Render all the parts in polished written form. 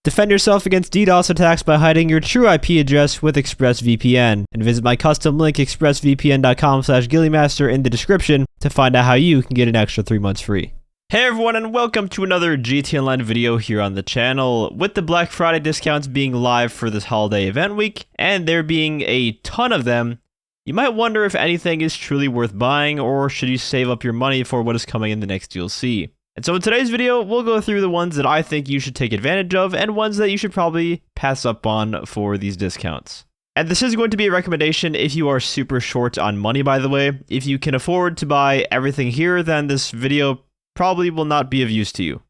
Defend yourself against DDoS attacks by hiding your true IP address with ExpressVPN, and visit my custom link expressvpn.com/ghilliemaster in the description to find out how you can get an extra 3 months free. Hey everyone, and welcome to another gtaonline video here on the channel. With the Black Friday discounts being live for this holiday event week, and there being a ton of them, you might wonder if anything is truly worth buying, or should you save up your money for what is coming in the next DLC. And so in today's video, we'll go through the ones that I think you should take advantage of, and ones that you should probably pass up on for these discounts. And this is going to be a recommendation if you are super short on money, by the way. If you can afford to buy everything here, then this video probably will not be of use to you.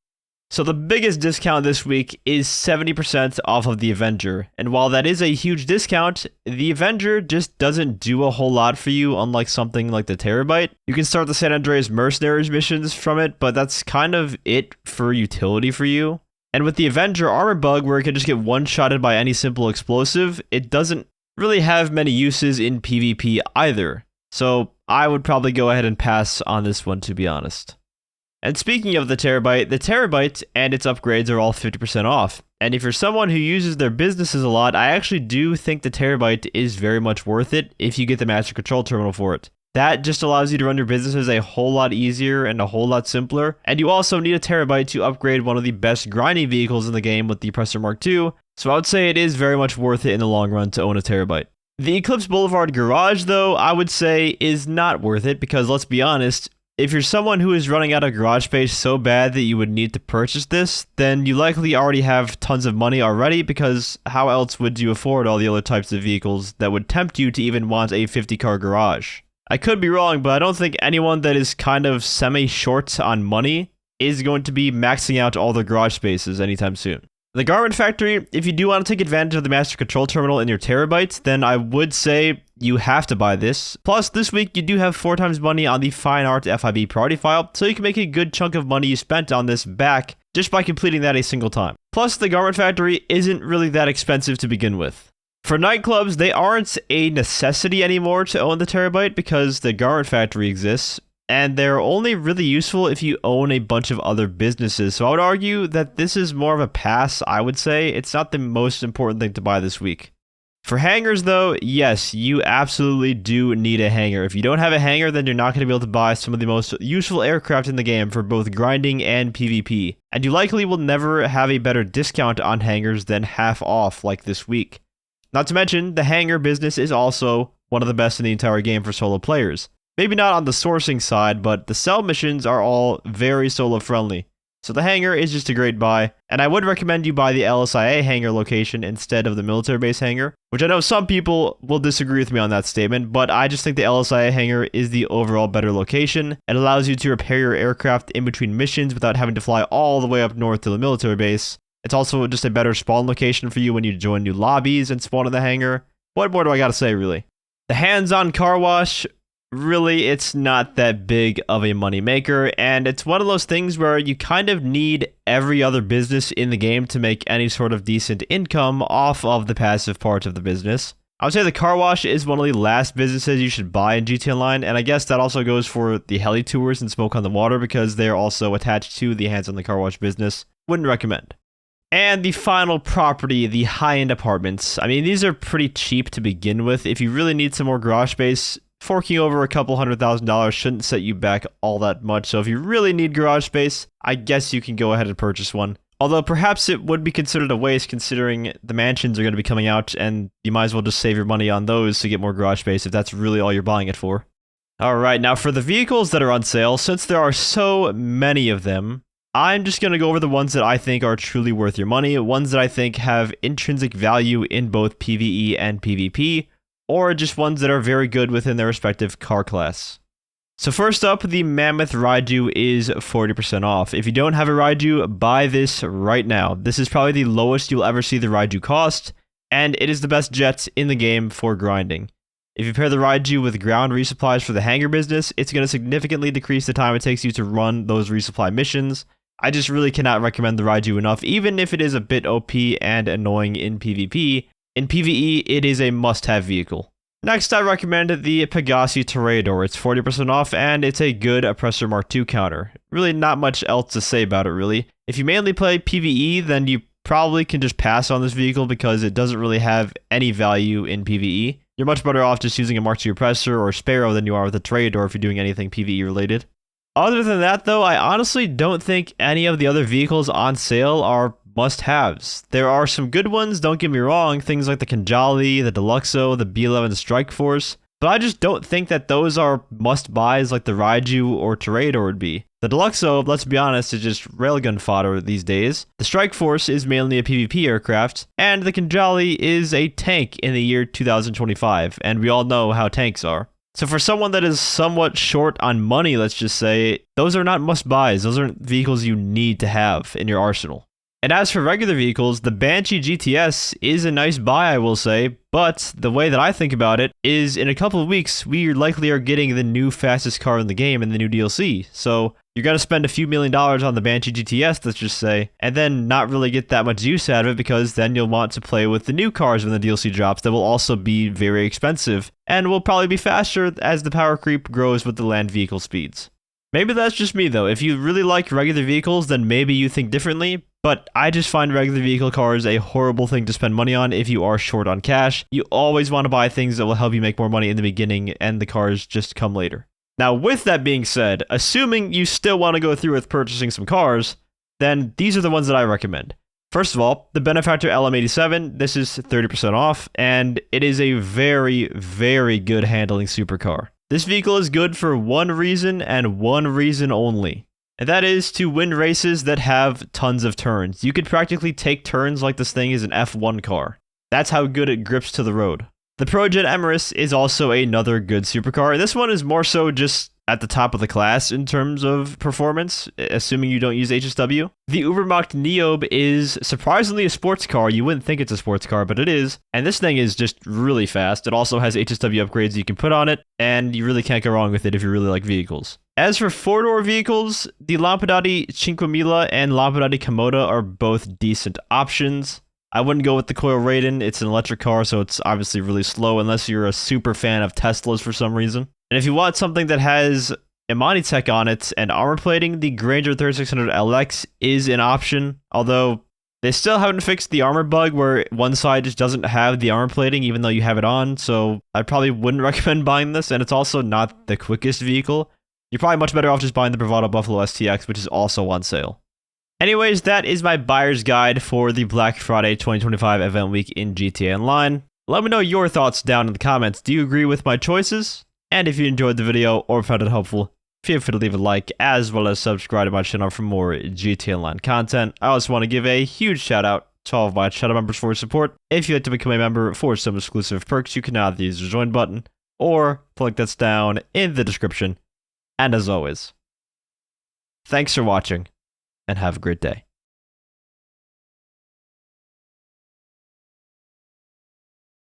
So the biggest discount this week is 70% off of the Avenger, and while that is a huge discount, the Avenger just doesn't do a whole lot for you, unlike something like the Terrorbyte. You can start the San Andreas Mercenaries missions from it, but that's kind of it for utility for you. And with the Avenger armor bug, where it can just get one-shotted by any simple explosive, it doesn't really have many uses in PvP either. So I would probably go ahead and pass on this one, to be honest. And speaking of the Terrorbyte and its upgrades are all 50% off. And if you're someone who uses their businesses a lot, I actually do think the Terrorbyte is very much worth it if you get the master control terminal for it. That just allows you to run your businesses a whole lot easier and a whole lot simpler. And you also need a Terrorbyte to upgrade one of the best grinding vehicles in the game with the Oppressor Mark II. So I would say it is very much worth it in the long run to own a Terrorbyte. The Eclipse Boulevard Garage, though, I would say is not worth it because, let's be honest, if you're someone who is running out of garage space so bad that you would need to purchase this, then you likely already have tons of money already, because how else would you afford all the other types of vehicles that would tempt you to even want a 50-car garage? I could be wrong, but I don't think anyone that is kind of semi-short on money is going to be maxing out all their garage spaces anytime soon. The Garment Factory, if you do want to take advantage of the Master Control Terminal in your Terrorbyte, then I would say you have to buy this. Plus, this week you do have 4 times money on the Fine Art FIB priority file, so you can make a good chunk of money you spent on this back just by completing that a single time. Plus, the Garment Factory isn't really that expensive to begin with. For nightclubs, they aren't a necessity anymore to own the Terrorbyte because the Garment Factory exists, and they're only really useful if you own a bunch of other businesses. So I would argue that this is more of a pass, I would say. It's not the most important thing to buy this week. For hangars, though, yes, you absolutely do need a hangar. If you don't have a hangar, then you're not going to be able to buy some of the most useful aircraft in the game for both grinding and PvP. And you likely will never have a better discount on hangars than half off like this week. Not to mention, the hangar business is also one of the best in the entire game for solo players. Maybe not on the sourcing side, but the sell missions are all very solo friendly. So the hangar is just a great buy, and I would recommend you buy the LSIA hangar location instead of the military base hangar, which I know some people will disagree with me on that statement, but I just think the LSIA hangar is the overall better location. It allows you to repair your aircraft in between missions without having to fly all the way up north to the military base. It's also just a better spawn location for you when you join new lobbies and spawn in the hangar. What more do I gotta say, really? The hands-on car wash, really, it's not that big of a money maker, and it's one of those things where you kind of need every other business in the game to make any sort of decent income off of the passive part of the business. I would say the car wash is one of the last businesses you should buy in gtaonline, and I guess that also goes for the heli tours and Smoke on the Water because they're also attached to the hands on the car wash business. Wouldn't recommend. And the final property, the high-end apartments. I mean, these are pretty cheap to begin with. If you really need some more garage space, forking over a couple $100,000 shouldn't set you back all that much. So if you really need garage space, I guess you can go ahead and purchase one. Although perhaps it would be considered a waste considering the mansions are going to be coming out and you might as well just save your money on those to get more garage space if that's really all you're buying it for. Alright, now for the vehicles that are on sale, since there are so many of them, I'm just going to go over the ones that I think are truly worth your money, ones that I think have intrinsic value in both PvE and PvP, or just ones that are very good within their respective car class. So first up, the Mammoth Rayu is 40% off. If you don't have a Rayu, buy this right now. This is probably the lowest you'll ever see the Rayu cost, and it is the best jet in the game for grinding. If you pair the Rayu with ground resupplies for the hangar business, it's going to significantly decrease the time it takes you to run those resupply missions. I just really cannot recommend the Rayu enough, even if it is a bit OP and annoying in PvP. In PvE, it is a must-have vehicle. Next, I recommend the Pegasi Toreador. It's 40% off, and it's a good Oppressor Mark II counter. Really not much else to say about it, really. If you mainly play PvE, then you probably can just pass on this vehicle because it doesn't really have any value in PvE. You're much better off just using a Mark II Oppressor or Sparrow than you are with a Toreador if you're doing anything PvE related. Other than that though, I honestly don't think any of the other vehicles on sale are must-haves. There are some good ones, don't get me wrong, things like the Ghillie, the Deluxo, the B11 Strike Force, but I just don't think that those are must-buys like the Rayu or Toreador would be. The Deluxo, let's be honest, is just railgun fodder these days. The Strike Force is mainly a PvP aircraft, and the Ghillie is a tank in the year 2025, and we all know how tanks are. So for someone that is somewhat short on money, let's just say, those are not must-buys. Those aren't vehicles you need to have in your arsenal. And as for regular vehicles, the Banshee GTS is a nice buy, I will say, but the way that I think about it is in a couple of weeks, we likely are getting the new fastest car in the game in the new DLC. So you're going to spend a few $1,000,000 on the Banshee GTS, let's just say, and then not really get that much use out of it because then you'll want to play with the new cars when the DLC drops that will also be very expensive and will probably be faster as the power creep grows with the land vehicle speeds. Maybe that's just me though. If you really like regular vehicles, then maybe you think differently. But I just find regular vehicle cars a horrible thing to spend money on if you are short on cash. You always want to buy things that will help you make more money in the beginning and the cars just come later. Now with that being said, assuming you still want to go through with purchasing some cars, then these are the ones that I recommend. First of all, the Benefactor LM87, this is 30% off, and it is a very, very good handling supercar. This vehicle is good for one reason and one reason only. And that is to win races that have tons of turns. You could practically take turns like this thing is an F1 car. That's how good it grips to the road. The ProJet Emirates is also another good supercar. This one is more so just at the top of the class in terms of performance, assuming you don't use HSW. The Ubermacht Niobe is surprisingly a sports car. You wouldn't think it's a sports car, but it is. And this thing is just really fast. It also has HSW upgrades you can put on it, and you really can't go wrong with it if you really like vehicles. As for four-door vehicles, the Lampadati Cinquemila and Lampadati Komoda are both decent options. I wouldn't go with the Coil Raiden. It's an electric car, so it's obviously really slow unless you're a super fan of Teslas for some reason. And if you want something that has Imani Tech on it and armor plating, the Granger 3600 LX is an option, although they still haven't fixed the armor bug where one side just doesn't have the armor plating even though you have it on, so I probably wouldn't recommend buying this, and it's also not the quickest vehicle. You're probably much better off just buying the Bravado Buffalo STX, which is also on sale. Anyways, that is my buyer's guide for the Black Friday 2025 event week in GTA Online. Let me know your thoughts down in the comments. Do you agree with my choices? And if you enjoyed the video or found it helpful, feel free to leave a like as well as subscribe to my channel for more GTA Online content. I also want to give a huge shout out to all of my channel members for your support. If you'd like to become a member for some exclusive perks, you can either use the join button or the link that's down in the description. And as always, thanks for watching and have a great day.